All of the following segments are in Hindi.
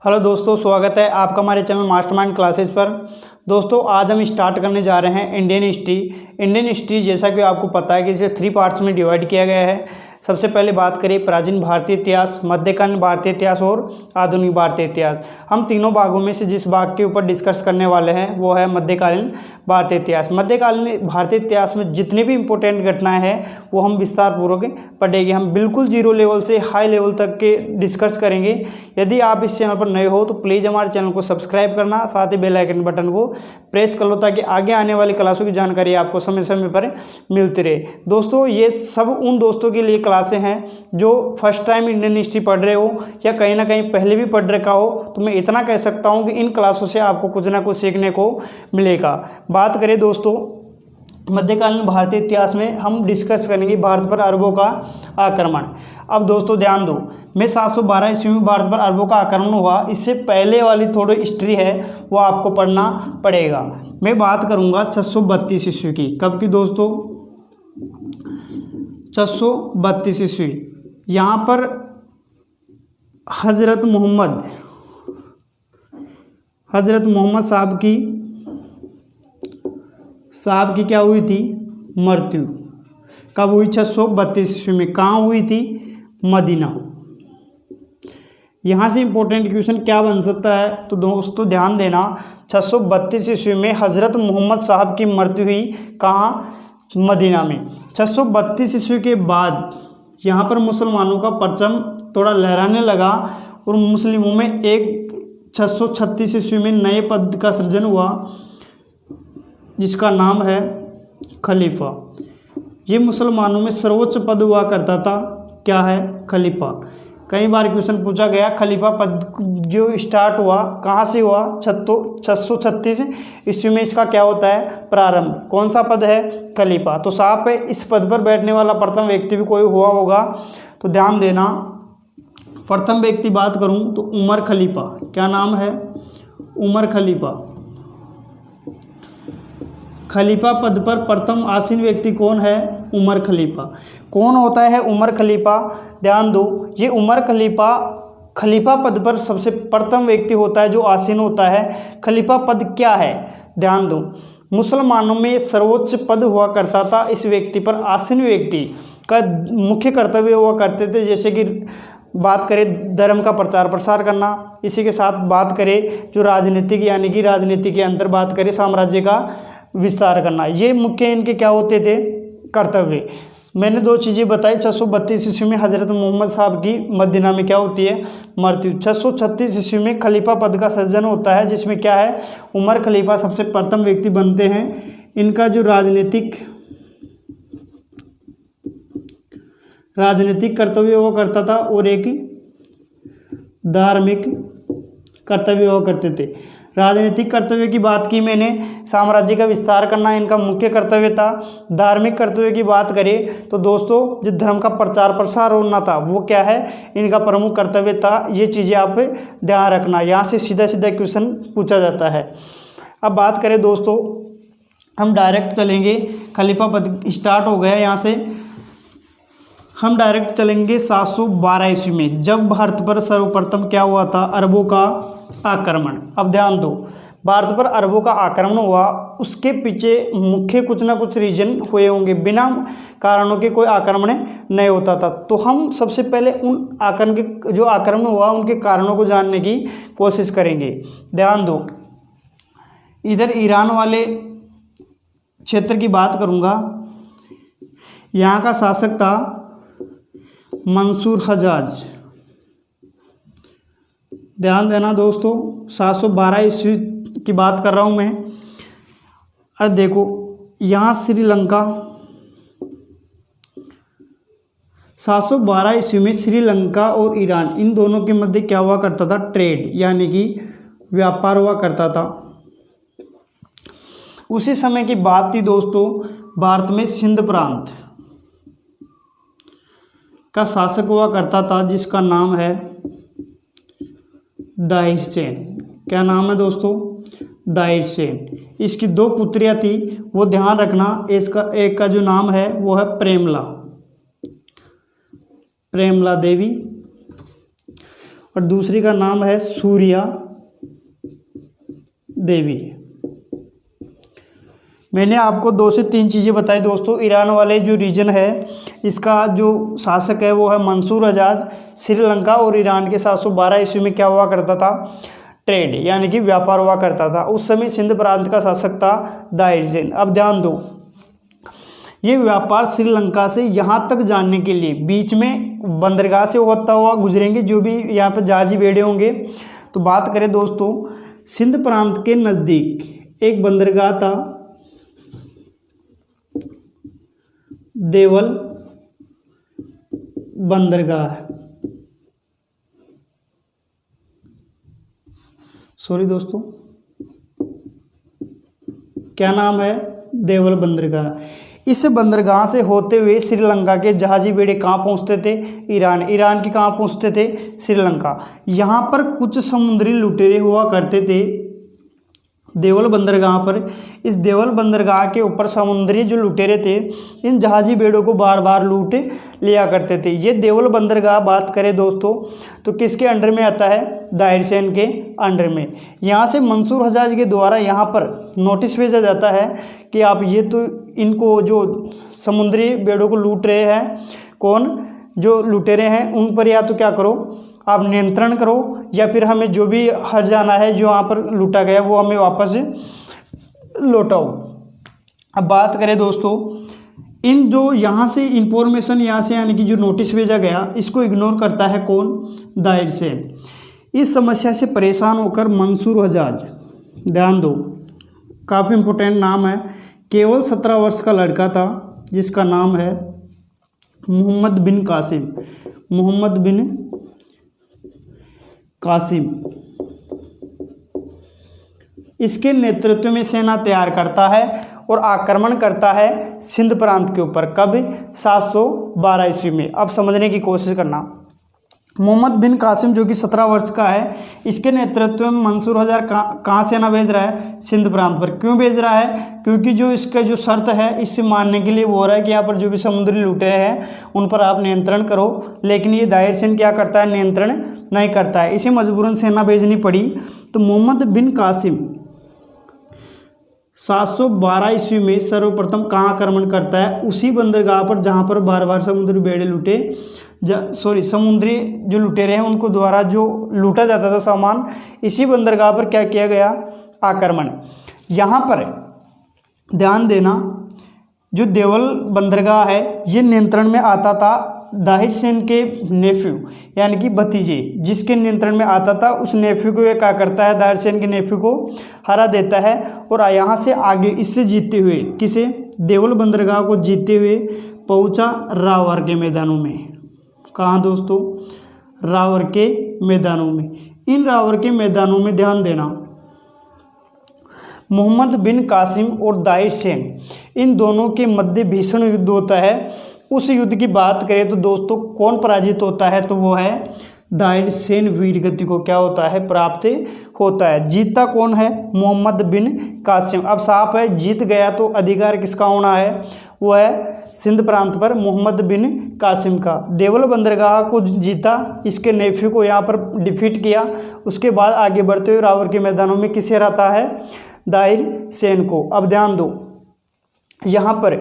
हेलो दोस्तों, स्वागत है आपका हमारे चैनल मास्टरमाइंड क्लासेस पर। दोस्तों आज हम स्टार्ट करने जा रहे हैं इंडियन हिस्ट्री। इंडियन हिस्ट्री जैसा कि आपको पता है कि इसे 3 पार्ट्स में डिवाइड किया गया है। सबसे पहले बात करें प्राचीन भारतीय इतिहास, मध्यकालीन भारतीय इतिहास और आधुनिक भारतीय इतिहास। हम तीनों भागों में से जिस भाग के ऊपर डिस्कस करने वाले हैं वो है मध्यकालीन भारतीय इतिहास। मध्यकालीन भारतीय इतिहास में जितनी भी इंपॉर्टेंट घटनाएं हैं वो हम विस्तार पूर्वक पढ़ेंगे। हम बिल्कुल जीरो लेवल से हाई लेवल तक के डिस्कस करेंगे। यदि आप इस चैनल पर नए हो तो प्लीज़ हमारे चैनल को सब्सक्राइब करना, साथ ही बेल आइकन बटन को प्रेस कर लो ताकि आगे आने वाली क्लासों की जानकारी आपको समय समय पर मिलती रहे। दोस्तों ये सब उन दोस्तों के लिए क्लासें हैं जो फर्स्ट टाइम इंडियन हिस्ट्री पढ़ रहे हो या कहीं ना कहीं पहले भी पढ़ रखा हो, तो मैं इतना कह सकता हूं कि इन क्लासों से आपको कुछ ना कुछ सीखने को मिलेगा। बात करें दोस्तों मध्यकालीन भारतीय इतिहास में हम डिस्कस करेंगे भारत पर अरबों का आक्रमण। अब दोस्तों ध्यान दो, मैं 712 ईस्वी में भारत पर अरबों का आक्रमण हुआ, इससे पहले वाली थोड़ी हिस्ट्री है वो आपको पढ़ना पड़ेगा। मैं बात करूंगा 632 ईस्वी की। कब की दोस्तों? 632 ईस्वी। यहाँ पर हज़रत मोहम्मद साहब की क्या हुई थी? मृत्यु। कब हुई? 632 ईस्वी में। कहाँ हुई थी? मदीना। यहाँ से इंपॉर्टेंट क्वेश्चन क्या बन सकता है तो दोस्तों ध्यान देना, 632 ईस्वी में हज़रत मोहम्मद साहब की मृत्यु हुई। कहाँ? मदीना में। 632 ईस्वी के बाद यहाँ पर मुसलमानों का परचम थोड़ा लहराने लगा और मुस्लिमों में एक 636 ईस्वी में नए पद का सृजन हुआ जिसका नाम है खलीफा। ये मुसलमानों में सर्वोच्च पद हुआ करता था। क्या है? खलीफा। कई बार क्वेश्चन पूछा गया खलीफा पद जो स्टार्ट हुआ कहाँ से हुआ? 636 ईस्वी में इसका क्या होता है? प्रारंभ। कौन सा पद है? खलीफा। तो साहब इस पद पर बैठने वाला प्रथम व्यक्ति भी कोई हुआ होगा तो ध्यान देना। प्रथम व्यक्ति बात करूं तो उमर खलीफा। क्या नाम है? उमर खलीफा। खलीफा पद पर प्रथम आसीन व्यक्ति कौन है? उमर खलीफा। कौन होता है उमर खलीफा? ध्यान दो, ये उमर खलीफा पद पर सबसे प्रथम व्यक्ति होता है जो आसीन होता है। खलीफा पद क्या है? ध्यान दो, मुसलमानों में सर्वोच्च पद हुआ करता था। इस व्यक्ति पर आसीन व्यक्ति का मुख्य कर्तव्य हुआ करते थे, जैसे कि बात करें धर्म का प्रचार प्रसार करना, इसी के साथ बात करें जो राजनीतिक यानी कि राजनीति के अंदर बात करें साम्राज्य का विस्तार करना। ये मुख्य इनके क्या होते थे? कर्तव्य। मैंने 2 चीज़ें बताई। 632 ईस्वी में हज़रत मोहम्मद साहब की मदीना में क्या होती है? मृत्यु। 636 ईस्वी में खलीफा पद का सृजन होता है जिसमें क्या है? उमर खलीफा सबसे प्रथम व्यक्ति बनते हैं। इनका जो राजनीतिक कर्तव्य हुआ करता था और एक धार्मिक कर्तव्य हुआ करते थे। राजनीतिक कर्तव्य की बात की मैंने, साम्राज्य का विस्तार करना इनका मुख्य कर्तव्य था। धार्मिक कर्तव्य की बात करें तो दोस्तों जो धर्म का प्रचार प्रसार होना था वो क्या है? इनका प्रमुख कर्तव्य था। ये चीज़ें आप ध्यान रखना, यहाँ से सीधा सीधा क्वेश्चन पूछा जाता है। अब बात करें दोस्तों, हम डायरेक्ट चलेंगे, खलीफा पद स्टार्ट हो गया, यहाँ से हम डायरेक्ट चलेंगे 712 ईस्वी में, जब भारत पर सर्वप्रथम क्या हुआ था? अरबों का आक्रमण। अब ध्यान दो, भारत पर अरबों का आक्रमण हुआ, उसके पीछे मुख्य कुछ ना कुछ रीजन हुए होंगे, बिना कारणों के कोई आक्रमण नहीं होता था। तो हम सबसे पहले उन आक्रमण हुआ उनके कारणों को जानने की कोशिश करेंगे। ध्यान दो, इधर ईरान वाले क्षेत्र की बात करूँगा। यहाँ का शासक था मंसूर हज्जाज। ध्यान देना दोस्तों, 712 ईस्वी की बात कर रहा हूँ मैं। और देखो यहाँ श्रीलंका, 712 ईस्वी में श्रीलंका और ईरान इन दोनों के मध्य क्या हुआ करता था? ट्रेड यानी कि व्यापार हुआ करता था। उसी समय की बात थी दोस्तों, भारत में सिंध प्रांत का शासक हुआ करता था जिसका नाम है दाहिर सेन। क्या नाम है दोस्तों? दाहिर सेन। इसकी 2 पुत्रियां थी, वो ध्यान रखना। एक का जो नाम है वो है प्रेमला देवी और दूसरी का नाम है सूर्या देवी। मैंने आपको 2 से 3 चीज़ें बताई दोस्तों। ईरान वाले जो रीजन है इसका जो शासक है वो है मंसूर हज्जाज। श्रीलंका और ईरान के 712 ईस्वी में क्या हुआ करता था, ट्रेड यानी कि व्यापार हुआ करता था। उस समय सिंध प्रांत का शासक था दाहिर सेन। अब ध्यान दो, ये व्यापार श्रीलंका से यहाँ तक जाने के लिए बीच में बंदरगाह से होता हुआ गुजरेंगे, जो भी यहाँ पर जहाजी बेड़े होंगे। तो बात करें दोस्तों, सिंध प्रांत के नज़दीक एक बंदरगाह था, देवल बंदरगाह, सॉरी दोस्तों, क्या नाम है, देवल बंदरगाह। इस बंदरगाह से होते हुए श्रीलंका के जहाजी बेड़े कहाँ पहुँचते थे, ईरान। ईरान की कहाँ पहुँचते थे, श्रीलंका। यहाँ पर कुछ समुद्री लुटेरे हुआ करते थे देवल बंदरगाह पर। इस देवल बंदरगाह के ऊपर समुद्री जो लुटेरे थे इन जहाजी बेड़ों को बार बार लूट लिया करते थे। ये देवल बंदरगाह बात करें दोस्तों तो किसके अंडर में आता है, दाहिर सेन के अंडर में। यहाँ से मंसूर हज्जाज के द्वारा यहाँ पर नोटिस भेजा जाता है कि आप ये तो इनको जो समुद्री बेड़ों को लूट रहे हैं, कौन, जो लुटेरे हैं, उन पर या तो क्या करो, आप नियंत्रण करो, या फिर हमें जो भी हर्जाना है जो वहाँ पर लूटा गया वो हमें वापस लौटाओ। अब बात करें दोस्तों, इन जो यहाँ से इंफॉर्मेशन यहाँ से यानी कि जो नोटिस भेजा गया इसको इग्नोर करता है कौन, दाहिर सेन। इस समस्या से परेशान होकर मंसूर हज्जाज, ध्यान दो काफ़ी इम्पोर्टेंट नाम है, केवल 17 वर्ष का लड़का था जिसका नाम है मोहम्मद बिन कासिम। मोहम्मद बिन कासिम इसके नेतृत्व में सेना तैयार करता है और आक्रमण करता है सिंध प्रांत के ऊपर। कब, 712 ईस्वी में। अब समझने की कोशिश करना, मोहम्मद बिन कासिम जो कि 17 वर्ष का है, इसके नेतृत्व में मंसूर हज्जाज कहाँ सेना भेज रहा है, सिंध प्रांत पर। क्यों भेज रहा है, क्योंकि जो इसका जो शर्त है इससे मानने के लिए वो हो रहा है कि यहाँ पर जो भी समुद्री लुटेरे हैं उन पर आप नियंत्रण करो। लेकिन ये दाहिर सेन क्या करता है, नियंत्रण नहीं करता है, इसे मजबूरन सेना भेजनी पड़ी। तो मोहम्मद बिन कासिम 712 ईस्वी में सर्वप्रथम कहाँ आक्रमण करता है, उसी बंदरगाह पर जहाँ पर बार बार समुद्री बेड़े लूटे, समुद्री जो लुटेरे हैं उनको द्वारा जो लूटा जाता था सामान, इसी बंदरगाह पर क्या किया गया, आक्रमण। यहाँ पर ध्यान देना, जो देवल बंदरगाह है ये नियंत्रण में आता था दाहिर सेन के नेफ्यू यानी कि भतीजे, जिसके नियंत्रण में आता था उस नेफ्यू को ये क्या करता है, दाहिर सेन के नेफ्यू को हरा देता है और यहाँ से आगे इससे जीतते हुए, किसे, देवल बंदरगाह को जीतते हुए पहुँचा रावर के मैदानों में। कहाँ दोस्तों, रावर के मैदानों में। इन रावर के मैदानों में ध्यान देना, मोहम्मद बिन कासिम और दाहिर सेन इन दोनों के मध्य भीषण युद्ध होता है। उस युद्ध की बात करें तो दोस्तों कौन पराजित होता है, तो वो है दाहिर सेन वीरगति को क्या होता है, प्राप्त होता है। जीता कौन है, मोहम्मद बिन कासिम। अब साफ है, जीत गया तो अधिकार किसका होना है, वो है सिंध प्रांत पर मोहम्मद बिन कासिम का। देवल बंदरगाह को जीता, इसके नेफ्यू को यहाँ पर डिफीट किया। उसके बाद आगे बढ़ते हुए रावर के मैदानों में किसे हराता है, दाहिर सेन को। अब ध्यान दो, यहाँ पर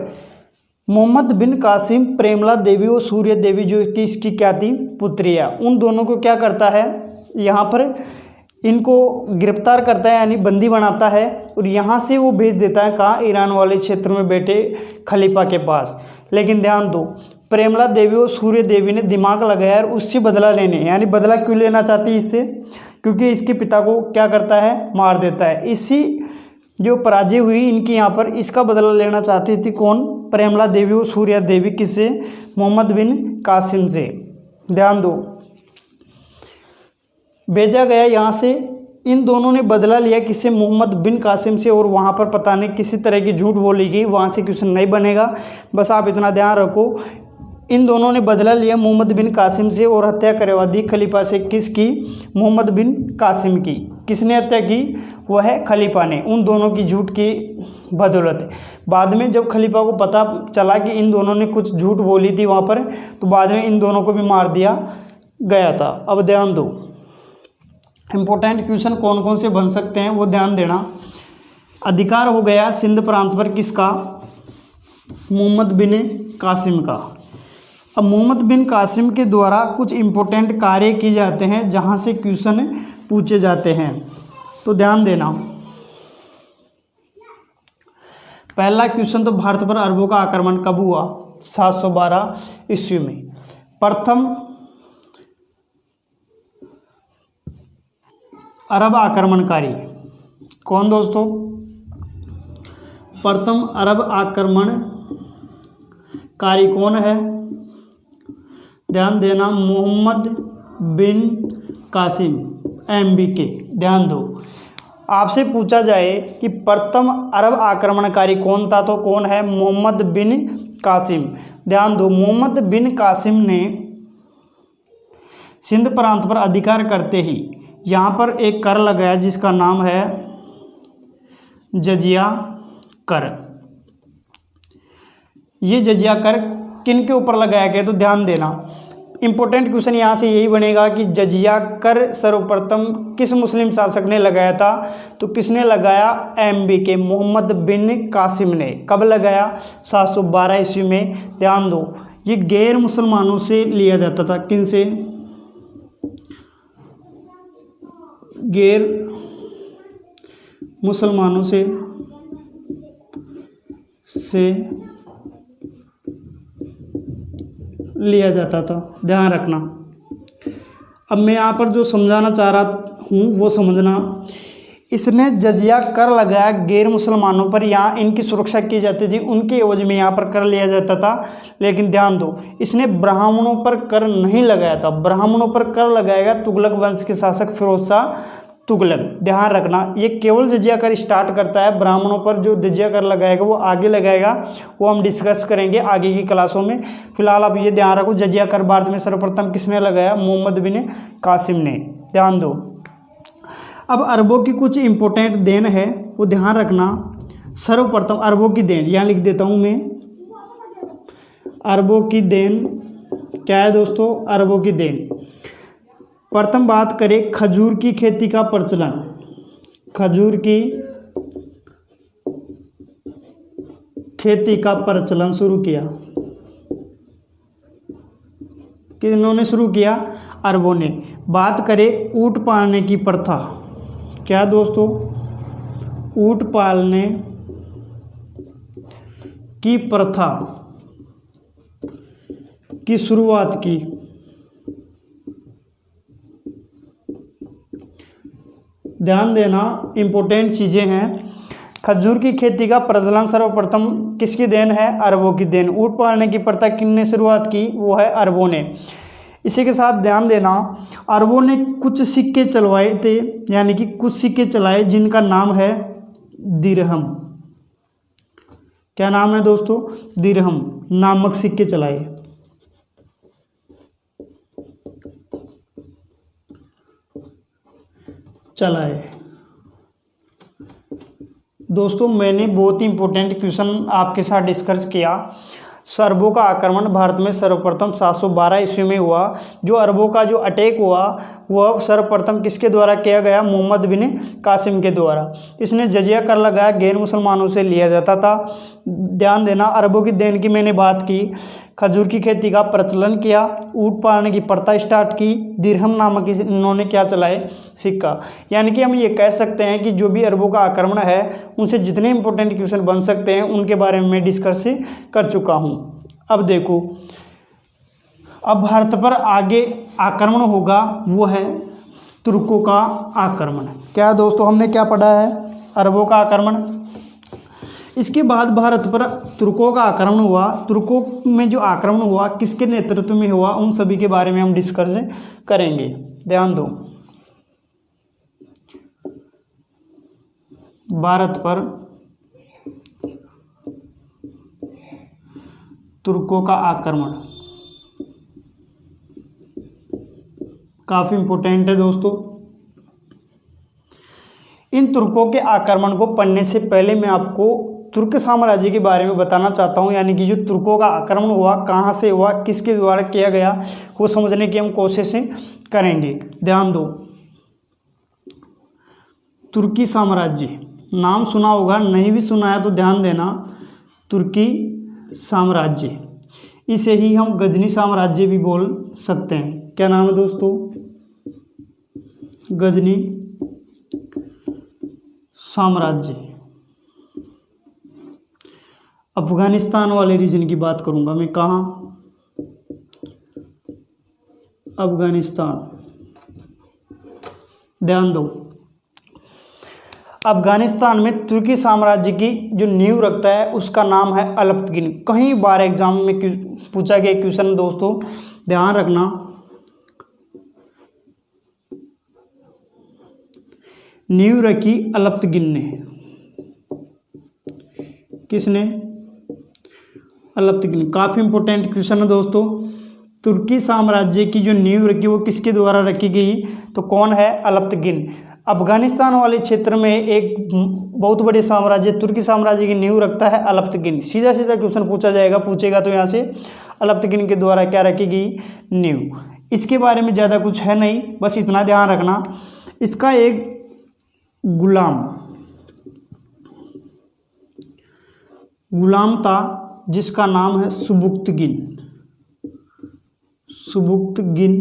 मोहम्मद बिन कासिम प्रेमला देवी और सूर्य देवी जो कि इसकी क्या थी, पुत्रिया, उन दोनों को क्या करता है, यहाँ पर इनको गिरफ्तार करता है यानी बंदी बनाता है और यहाँ से वो भेज देता है कहाँ, ईरान वाले क्षेत्र में बैठे खलीफा के पास। लेकिन ध्यान दो, प्रेमला देवी और सूर्य देवी ने दिमाग लगाया और उससे बदला लेने, यानी बदला क्यों लेना चाहती है इससे, क्योंकि इसके पिता को क्या करता है, मार देता है। इसी जो पराजय हुई इनकी यहाँ पर, इसका बदला लेना चाहती थी कौन, प्रेमला देवी और सूर्या देवी, किससे, मोहम्मद बिन कासिम से। ध्यान दो, भेजा गया यहाँ से, इन दोनों ने बदला लिया किससे, मोहम्मद बिन कासिम से, और वहाँ पर पता नहीं किसी तरह की झूठ बोली गई, वहाँ से क्वेश्चन नहीं बनेगा, बस आप इतना ध्यान रखो। इन दोनों ने बदला लिया मोहम्मद बिन कासिम से और हत्या करवा दी खलीफा से, किसकी, मोहम्मद बिन कासिम की। किसने हत्या की, वह है खलीफा ने, उन दोनों की झूठ की बदौलत। बाद में जब खलीफा को पता चला कि इन दोनों ने कुछ झूठ बोली थी वहाँ पर, तो बाद में इन दोनों को भी मार दिया गया था। अब ध्यान दो, इम्पोर्टेंट क्वेश्चन कौन कौन से बन सकते हैं वो ध्यान देना। अधिकार हो गया सिंध प्रांत पर किसका? मोहम्मद बिन कासिम का। अब मोहम्मद बिन कासिम के द्वारा कुछ इम्पोर्टेंट कार्य किए जाते हैं जहाँ से क्वेश्चन पूछे जाते हैं, तो ध्यान देना। पहला क्वेश्चन तो भारत पर अरबों का आक्रमण कब हुआ? 712 ईस्वी में। प्रथम अरब आक्रमणकारी कौन दोस्तों? प्रथम अरब आक्रमणकारी कौन है? ध्यान देना, मोहम्मद बिन कासिम MBK। ध्यान दो, आपसे पूछा जाए कि प्रथम अरब आक्रमणकारी कौन था तो कौन है? मोहम्मद बिन कासिम। ध्यान दो, मोहम्मद बिन कासिम ने सिंध प्रांत पर अधिकार करते ही यहाँ पर एक कर लगाया जिसका नाम है जजिया कर। ये जजिया कर किन के ऊपर लगाया गया? तो ध्यान देना, इंपॉर्टेंट क्वेश्चन यहाँ से यही बनेगा कि जजिया कर सर्वप्रथम किस मुस्लिम शासक ने लगाया था? तो किसने लगाया? MBK, मोहम्मद बिन कासिम ने। कब लगाया? 712 ईस्वी में। ध्यान दो, ये गैर मुसलमानों से लिया जाता था। किन से? गैर मुसलमानों से लिया जाता था, ध्यान रखना। अब मैं यहाँ पर जो समझाना चाह रहा हूँ वो समझना। इसने जजिया कर लगाया गैर मुसलमानों पर, यहाँ इनकी सुरक्षा की जाती थी, उनके एवज में यहाँ पर कर लिया जाता था। लेकिन ध्यान दो, इसने ब्राह्मणों पर कर नहीं लगाया था। ब्राह्मणों पर कर लगाएगा तुगलक वंश के शासक फिरोज शाह तुगलक। ध्यान रखना, ये केवल जजिया कर स्टार्ट करता है, ब्राह्मणों पर जो जजिया कर लगाएगा वो आगे लगाएगा, वो हम डिस्कस करेंगे आगे की क्लासों में। फिलहाल आप ये ध्यान रखो, जजिया कर भारत में सर्वप्रथम किसने लगाया? मोहम्मद बिन कासिम ने। ध्यान दो, अब अरबों की कुछ इंपॉर्टेंट देन है वो ध्यान रखना। सर्वप्रथम अरबों की देन यहाँ लिख देता हूँ मैं। अरबों की देन क्या है दोस्तों? अरबों की देन, प्रथम बात करें खजूर की खेती का प्रचलन। खजूर की खेती का प्रचलन शुरू किया किन्होंने शुरू किया? अरबों ने। बात करें ऊंट पालने की प्रथा, क्या दोस्तों? ऊंट पालने की प्रथा की शुरुआत की ध्यान देना, इंपॉर्टेंट चीज़ें हैं। खजूर की खेती का प्रचलन सर्वप्रथम किसकी देन है? अरबों की देन। ऊंट पालने की प्रथा किसने शुरुआत की? वो है अरबों ने। इसी के साथ ध्यान देना, अरबों ने कुछ सिक्के चलवाए थे, यानी कि कुछ सिक्के चलाए जिनका नाम है दिरहम। क्या नाम है दोस्तों? दिरहम नामक सिक्के चलाए। दोस्तों मैंने बहुत ही इंपॉर्टेंट क्वेश्चन आपके साथ डिस्कस किया। अरबों का आक्रमण भारत में सर्वप्रथम 712 ईस्वी में हुआ। जो अरबों का जो अटैक हुआ वह सर्वप्रथम किसके द्वारा किया गया? मोहम्मद बिन कासिम के द्वारा। इसने जजिया कर लगाया, गैर मुसलमानों से लिया जाता था। ध्यान देना, अरबों की देन की मैंने बात की, खजूर की खेती का प्रचलन किया, ऊंट पालने की प्रथा स्टार्ट की, दिरहम नामक इन्होंने क्या चलाए? सिक्का। यानी कि हम ये कह सकते हैं कि जो भी अरबों का आक्रमण है उनसे जितने इंपॉर्टेंट क्वेश्चन बन सकते हैं उनके बारे में मैं डिस्कस कर चुका हूँ। अब देखो, अब भारत पर आगे आक्रमण होगा वो है तुर्कों का आक्रमण। क्या दोस्तों हमने क्या पढ़ा है? अरबों का आक्रमण। इसके बाद भारत पर तुर्कों का आक्रमण हुआ। तुर्कों में जो आक्रमण हुआ किसके नेतृत्व में हुआ, उन सभी के बारे में हम डिस्कस करेंगे। ध्यान दो, भारत पर तुर्कों का आक्रमण काफ़ी इम्पोर्टेंट है दोस्तों। इन तुर्कों के आक्रमण को पढ़ने से पहले मैं आपको तुर्क साम्राज्य के बारे में बताना चाहता हूं, यानी कि जो तुर्कों का आक्रमण हुआ कहां से हुआ, किसके द्वारा किया गया, वो समझने की हम कोशिश करेंगे। ध्यान दो, तुर्की साम्राज्य, नाम सुना होगा, नहीं भी सुना है तो ध्यान देना। तुर्की साम्राज्य, इसे ही हम गजनी साम्राज्य भी बोल सकते हैं। क्या नाम है दोस्तों? गजनी साम्राज्य। अफगानिस्तान वाले रीजन की बात करूंगा मैं। कहाँ? अफगानिस्तान। ध्यान दो, अफगानिस्तान में तुर्की साम्राज्य की जो नींव रखता है उसका नाम है अलप्तगिन। कई बार एग्जाम में पूछा गया क्वेश्चन दोस्तों, ध्यान रखना। नींव रखी अलप्तगिन ने। किसने? अलप्तगिन। काफ़ी इंपॉर्टेंट क्वेश्चन है दोस्तों। तुर्की साम्राज्य की जो नींव रखी वो किसके द्वारा रखी गई? तो कौन है? अलप्तगिन। अफगानिस्तान वाले क्षेत्र में एक बहुत बड़े साम्राज्य तुर्की साम्राज्य की नींव रखता है अलप्तगिन। सीधा सीधा क्वेश्चन पूछेगा तो यहाँ से अलप्तगिन के द्वारा क्या रखी गई? नींव। इसके बारे में ज़्यादा कुछ है नहीं, बस इतना ध्यान रखना। इसका एक गुलाम था जिसका नाम है सुबुक्तगिन। सुबुक्तगिन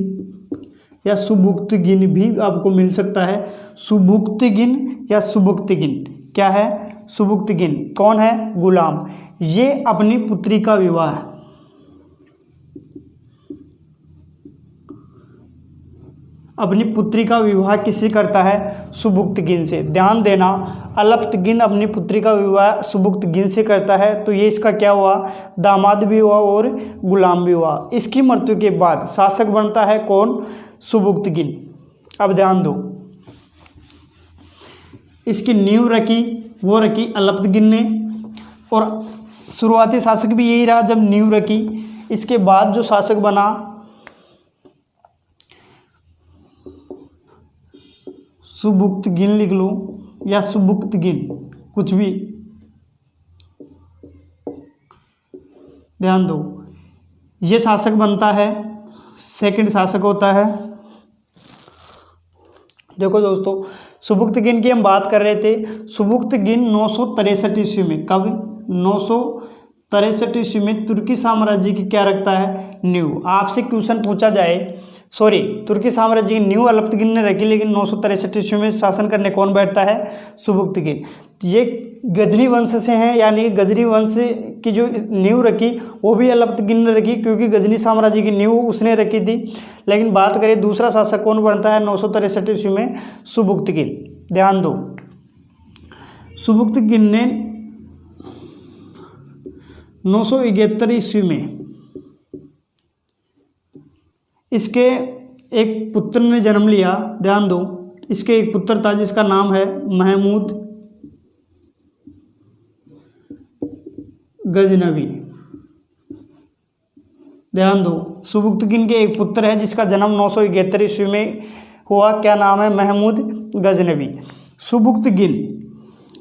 या सुबुक्तगिन भी आपको मिल सकता है। सुबुक्तगिन या सुबुक्तगिन। क्या है? सुबुक्तगिन। कौन है? गुलाम। ये अपनी पुत्री का विवाह, अपनी पुत्री का विवाह किससे करता है? सुबुक्तगिन से। ध्यान देना, अलप्तगिन अपनी पुत्री का विवाह सुबुक्तगिन से करता है, तो ये इसका क्या हुआ? दामाद भी हुआ और गुलाम भी हुआ। इसकी मृत्यु के बाद शासक बनता है कौन? सुबुक्तगिन। अब ध्यान दो, इसकी नींव रखी वो रखी अलप्तगिन ने, और शुरुआती शासक भी यही रहा जब नींव रखी। इसके बाद जो शासक बना सुबुक्तगिन लिख लो या सुबुक्तगिन, कुछ भी। ध्यान दो, ये शासक बनता है, सेकंड शासक होता है। देखो दोस्तों, सुबुक्तगिन की हम बात कर रहे थे। सुबुक्तगिन 963 ईस्वी में, कब? 963 ईस्वी में तुर्की साम्राज्य की क्या रखता है? नींव। आपसे क्वेश्चन पूछा जाए, सॉरी, तुर्की साम्राज्य की नींव अलप्तगिन ने रखी, लेकिन 963 ईस्वी में शासन करने कौन बैठता है? सुबुक्तगिन। ये गजनी वंश से हैं, यानी गजनी वंश की जो नींव रखी वो भी अलप्तगिन ने रखी, क्योंकि गजनी साम्राज्य की नींव उसने रखी थी। लेकिन बात करें दूसरा शासक कौन बनता है 963 ईस्वी में? सुबुक्तगिन। ध्यान दो, सुबुक्तगिन ने 971 ईस्वी में इसके एक पुत्र ने जन्म लिया। ध्यान दो, इसके एक पुत्र था जिसका नाम है महमूद गजनवी। ध्यान दो, सुबुक्तगिन के एक पुत्र है जिसका जन्म 971 ईस्वी में हुआ। क्या नाम है? महमूद गजनवी। सुबुक्तगिन,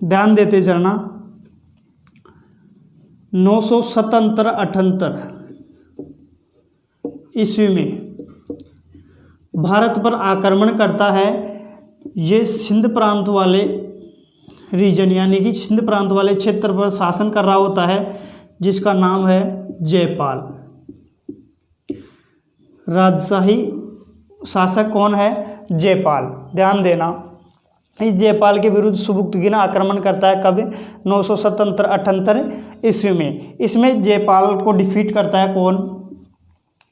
ध्यान देते चलना, 977-78 ईस्वी में भारत पर आक्रमण करता है। ये सिंध प्रांत वाले रीजन, यानी कि सिंध प्रांत वाले क्षेत्र पर शासन कर रहा होता है, जिसका नाम है जयपाल। राजशाही शासक कौन है? जयपाल। ध्यान देना, इस जयपाल के विरुद्ध सुबुक्तगिन आक्रमण करता है। कब? 977-78 ईस्वी में। इसमें जयपाल को डिफीट करता है कौन?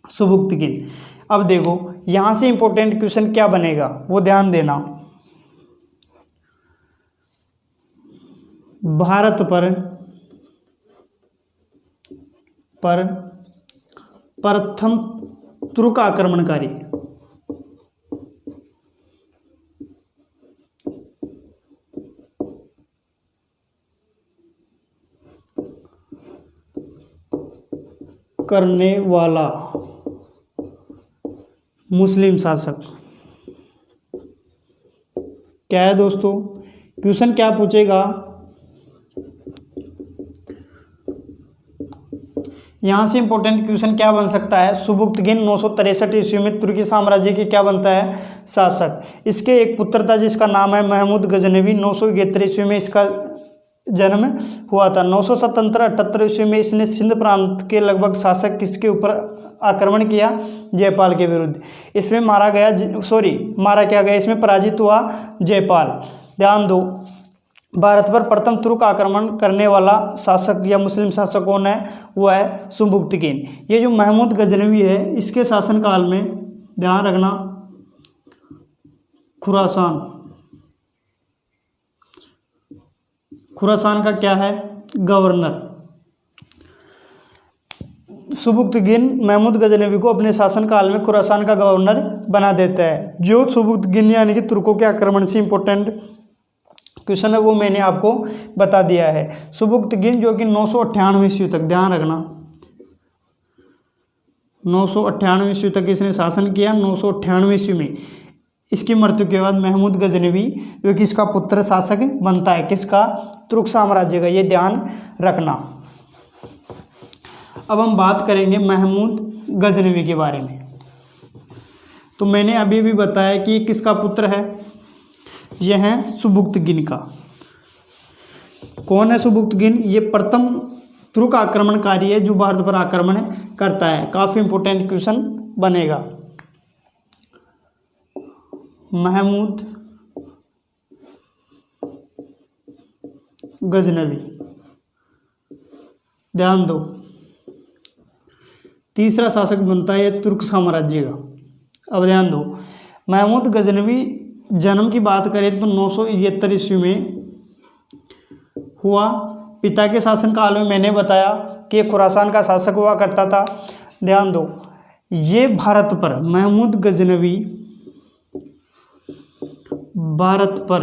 सुबुक्तगिन। अब देखो, यहाँ से इंपॉर्टेंट क्वेश्चन क्या बनेगा वो ध्यान देना। भारत पर प्रथम तुर्क आक्रमणकारी करने वाला मुस्लिम शासक क्या है दोस्तों? क्वेश्चन क्या पूछेगा यहाँ से? इंपॉर्टेंट क्वेश्चन क्या बन सकता है? सुबुक्तगिन 963 ईस्वी में तुर्की साम्राज्य की क्या बनता है? शासक। इसके एक पुत्र था जिसका नाम है महमूद गजनवी। 971 ईस्वी में इसका जन्म हुआ था। 977-78 ईस्वी में इसने सिंध प्रांत के लगभग शासक किसके ऊपर आक्रमण किया? जयपाल के विरुद्ध। इसमें मारा क्या गया, इसमें पराजित हुआ जयपाल। ध्यान दो, भारत पर प्रथम तुर्क आक्रमण करने वाला शासक या मुस्लिम शासक कौन है? वो है सुबुक्तगिन। ये जो महमूद गजनवी है, इसके शासनकाल में ध्यान रखना खुरासान का क्या है? गवर्नर। सुबुक्तगिन महमूद गजनवी को अपने शासनकाल में खुरासान का गवर्नर बना देता है। जो सुबुक्तगिन यानी कि तुर्कों के आक्रमण से इंपॉर्टेंट क्वेश्चन है वो मैंने आपको बता दिया है। सुबुक्तगिन जो कि 998 ईस्वी तक, ध्यान रखना 998 ईस्वी तक इसने शासन किया। 998 ईस्वी में इसकी मृत्यु के बाद महमूद गजनवी जो कि इसका पुत्र शासक बनता है। किसका? तुर्क साम्राज्य का। ये ध्यान रखना। अब हम बात करेंगे महमूद गजनवी के बारे में। तो मैंने अभी भी बताया कि किसका पुत्र है? यह है सुबुक्तगिन का। कौन है सुबुक्तगिन? ये प्रथम तुर्क आक्रमणकारी है जो भारत पर आक्रमण करता है। काफ़ी इंपॉर्टेंट क्वेश्चन बनेगा। महमूद गजनवी, ध्यान दो, तीसरा शासक बनता है तुर्क साम्राज्य का। अब ध्यान दो, महमूद गजनवी जन्म की बात करें तो 971 ईस्वी में हुआ। पिता के शासनकाल में मैंने बताया कि खुरासान का शासक हुआ करता था। ध्यान दो, ये भारत पर महमूद गजनवी भारत पर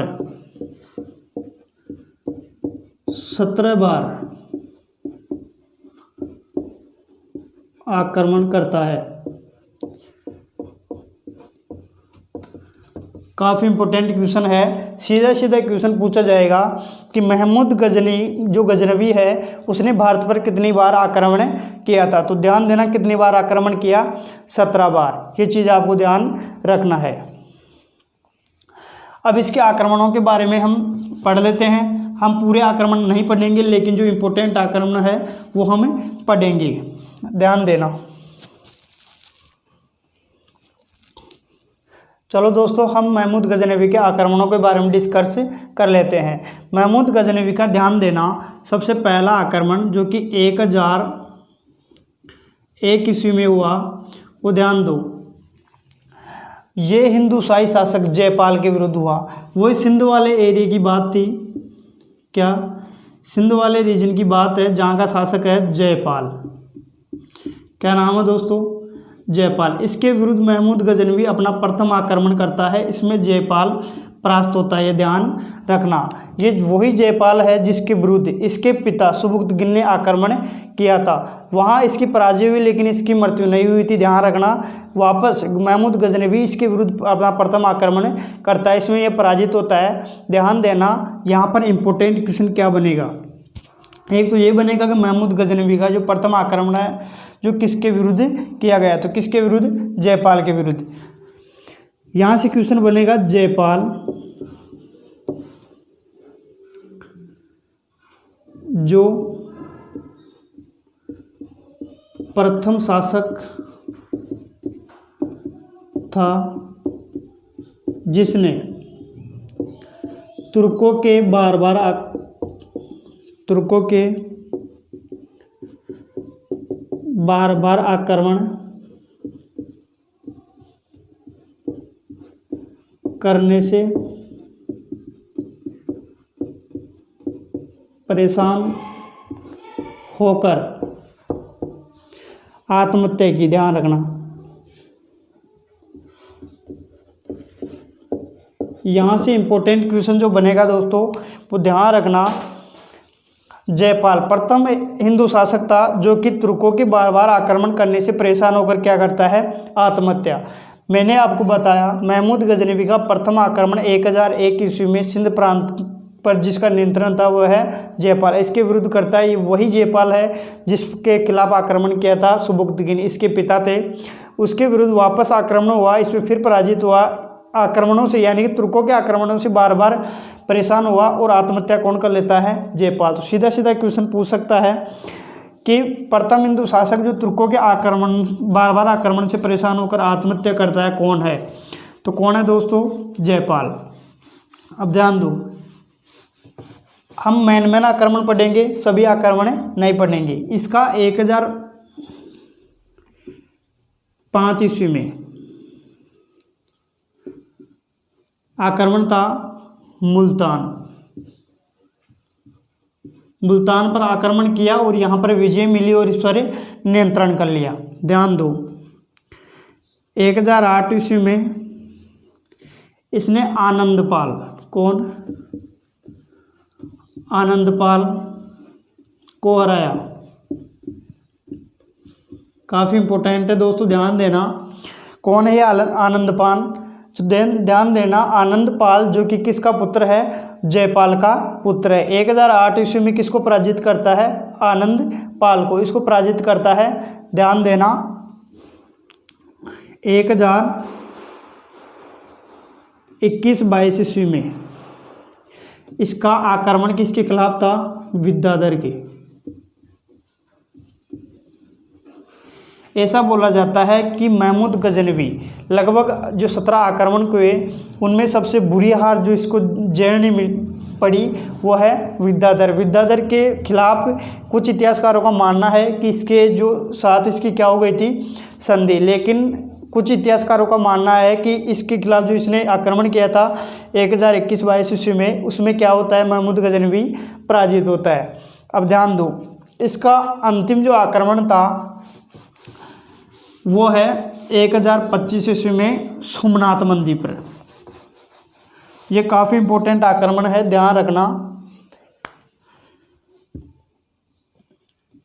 17 बार आक्रमण करता है। काफ़ी इंपॉर्टेंट क्वेश्चन है। सीधा सीधा क्वेश्चन पूछा जाएगा कि महमूद गजनवी है उसने भारत पर कितनी बार आक्रमण किया था? तो ध्यान देना, कितनी बार आक्रमण किया? 17 बार। ये चीज़ आपको ध्यान रखना है। अब इसके आक्रमणों के बारे में हम पढ़ लेते हैं। हम पूरे आक्रमण नहीं पढ़ेंगे, लेकिन जो इम्पोर्टेंट आक्रमण है वो हम पढ़ेंगे। ध्यान देना। चलो दोस्तों, हम महमूद गजनवी के आक्रमणों के बारे में डिस्कस कर लेते हैं। महमूद गजनवी का ध्यान देना, सबसे पहला आक्रमण जो कि 1001 ईस्वी में हुआ, वो ध्यान दो, ये हिंदू शाही शासक जयपाल के विरुद्ध हुआ। वही सिंध वाले एरिया की बात थी। क्या? सिंध वाले रीजन की बात है जहाँ का शासक है जयपाल। क्या नाम है दोस्तों? जयपाल। इसके विरुद्ध महमूद गजनवी अपना प्रथम आक्रमण करता है। इसमें जयपाल परास्त होता है। ये ध्यान रखना, ये वही जयपाल है जिसके विरुद्ध इसके पिता सुबुक्तगिन ने आक्रमण किया था। वहाँ इसकी पराजय हुई, लेकिन इसकी मृत्यु नहीं हुई थी। ध्यान रखना। वापस महमूद गजनवी इसके विरुद्ध अपना प्रथम आक्रमण करता है। इसमें यह पराजित होता है। ध्यान देना, यहाँ पर इंपॉर्टेंट क्वेश्चन क्या बनेगा? एक तो ये बनेगा कि महमूद गजनवी का जो प्रथम आक्रमण है जो किसके विरुद्ध किया गया? तो किसके विरुद्ध? जयपाल के विरुद्ध। यहाँ से क्वेश्चन बनेगा, जयपाल जो प्रथम शासक था जिसने तुर्कों के बार बार आक्रमण करने से परेशान होकर आत्महत्या की। ध्यान रखना, यहाँ से इंपॉर्टेंट क्वेश्चन जो बनेगा दोस्तों वो ध्यान रखना। जयपाल प्रथम हिंदू शासक था जो कि तुर्कों के बार बार आक्रमण करने से परेशान होकर क्या करता है? आत्महत्या। मैंने आपको बताया महमूद गजनवी का प्रथम आक्रमण 1001 ईस्वी में सिंध प्रांत पर जिसका नियंत्रण था वो है जयपाल। इसके विरुद्ध करता है। ये वही जयपाल है जिसके खिलाफ आक्रमण किया था सुबुक्तगिन, इसके पिता थे। उसके विरुद्ध वापस आक्रमण हुआ, इसमें फिर पराजित हुआ। आक्रमणों से यानी कि तुर्कों के आक्रमणों से बार बार परेशान हुआ और आत्महत्या कौन कर लेता है? जयपाल। तो सीधा सीधा क्वेश्चन पूछ सकता है कि प्रथम हिंदू शासक जो तुर्कों के बार बार आक्रमण से परेशान होकर आत्महत्या करता है कौन है? तो कौन है दोस्तों? जयपाल। अब ध्यान दो, हम मैन आक्रमण पढ़ेंगे, सभी आक्रमण नहीं पढ़ेंगे। इसका 1005 ईस्वी में आक्रमण था मुल्तान पर आक्रमण किया और यहाँ पर विजय मिली और इस पर नियंत्रण कर लिया। ध्यान दो, 1008 ईस्वी में इसने आनंदपाल, कौन? आनंदपाल को हराया। काफ़ी इंपॉर्टेंट है दोस्तों, ध्यान देना। कौन है ये आनंदपाल? तो ध्यान देना, आनंदपाल जो कि किसका पुत्र है? जयपाल का पुत्र है। 1008 ईस्वी में किसको पराजित करता है? आनंदपाल को, इसको पराजित करता है। ध्यान देना, 1021-22 ईस्वी में इसका आक्रमण किसके खिलाफ था? विद्याधर के। ऐसा बोला जाता है कि महमूद गजनवी लगभग जो 17 आक्रमण हुए उनमें सबसे बुरी हार जो इसको झेलनी पड़ी वो है विद्याधर के खिलाफ। कुछ इतिहासकारों का मानना है कि इसके जो साथ इसकी क्या हो गई थी? संधि। लेकिन कुछ इतिहासकारों का मानना है कि इसके खिलाफ जो इसने आक्रमण किया था 1021-22 ईस्वी में, उसमें क्या होता है? महमूद गजनवी पराजित होता है। अब ध्यान दो, इसका अंतिम जो आक्रमण था वो है 1025 ईस्वी में सोमनाथ मंदिर पर। यह काफ़ी इंपॉर्टेंट आक्रमण है, ध्यान रखना।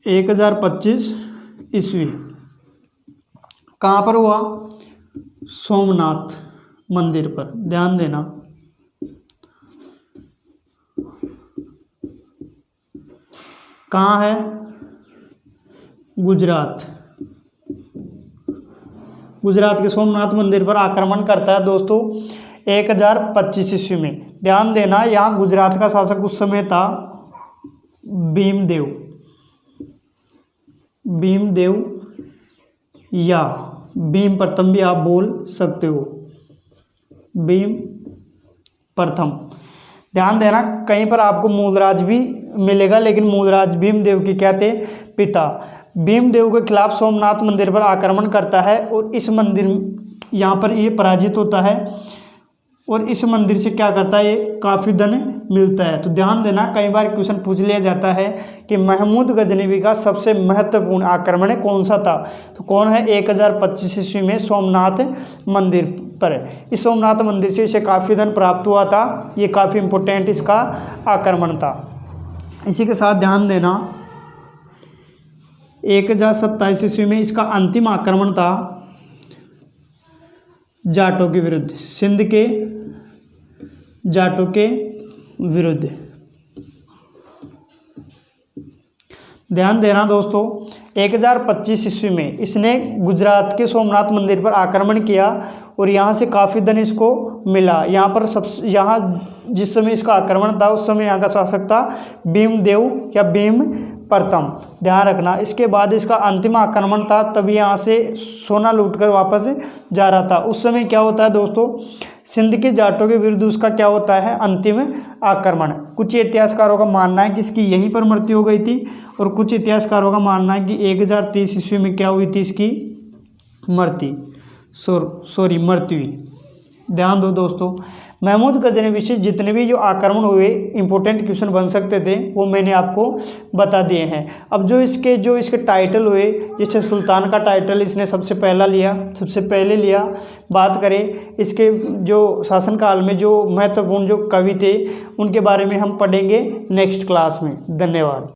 1025 ईस्वी कहाँ पर हुआ? सोमनाथ मंदिर पर। ध्यान देना, कहाँ है? गुजरात के सोमनाथ मंदिर पर आक्रमण करता है दोस्तों 1025 ईस्वी में। ध्यान देना, यहाँ गुजरात का शासक उस समय था भीमदेव या भीम प्रथम भी आप बोल सकते हो, भीम प्रथम। ध्यान देना, कहीं पर आपको मूलराज भी मिलेगा, लेकिन मूलराज भीमदेव के क्या थे? पिता। भीमदेव के खिलाफ सोमनाथ मंदिर पर आक्रमण करता है और इस मंदिर यहाँ पर ये पराजित होता है और इस मंदिर से क्या करता है? ये काफ़ी धन मिलता है। तो ध्यान देना, कई बार क्वेश्चन पूछ लिया जाता है कि महमूद गजनवी का सबसे महत्वपूर्ण आक्रमण कौन सा था? तो कौन है? 1025 ईस्वी में सोमनाथ मंदिर पर। इस सोमनाथ मंदिर से इसे काफ़ी धन प्राप्त हुआ था। ये काफ़ी इंपॉर्टेंट इसका आक्रमण था। इसी के साथ ध्यान देना, 1027 ईस्वी में इसका अंतिम आक्रमण था जाटों के विरुद्ध, सिंध के जाटों के विरुद्ध। ध्यान देना दोस्तों, 1025 ईस्वी में इसने गुजरात के सोमनाथ मंदिर पर आक्रमण किया और यहाँ से काफ़ी धन इसको मिला। यहाँ जिस समय इसका आक्रमण था उस समय यहाँ का शासक था भीमदेव या भीम प्रथम। ध्यान रखना, इसके बाद इसका अंतिम आक्रमण था, तभी यहाँ से सोना लूटकर वापस जा रहा था। उस समय क्या होता है दोस्तों? सिंध के जाटों के विरुद्ध उसका क्या होता है? अंतिम आक्रमण। कुछ इतिहासकारों का मानना है कि इसकी यहीं पर मृत्यु हो गई थी और कुछ इतिहासकारों का मानना है कि 1030 ईस्वी में क्या हुई थी? इसकी मृत्यु हुई। ध्यान दो दोस्तों, महमूद गजनवी से जितने भी जो आक्रमण हुए इंपॉर्टेंट क्वेश्चन बन सकते थे वो मैंने आपको बता दिए हैं। अब जो इसके टाइटल हुए, जैसे सुल्तान का टाइटल इसने सबसे पहले लिया। बात करें इसके जो शासनकाल में जो महत्वपूर्ण जो कवि थे उनके बारे में हम पढ़ेंगे नेक्स्ट क्लास में। धन्यवाद।